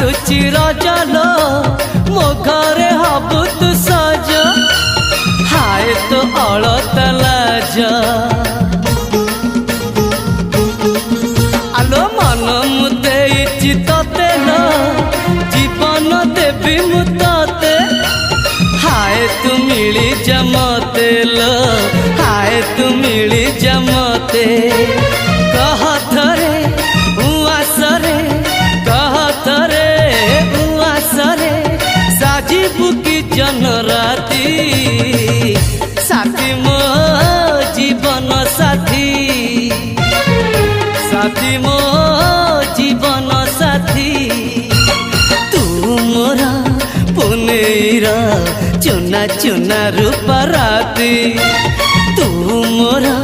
आसुची रजलो मो घरे हबु तू सज हाय तो अलत लाज आलो मन मुते तते न जीवन देवी मु तते हाय तू मिली जमते लो हाय तू मिली जमते कह थरे उआसरे कह थरे उआसरे साजिबु की जन राती साथी मो जीवन साथी साथी मो जीवन साथी तू मोरा पुनेरा चुना चुना रूप राती तू मोरा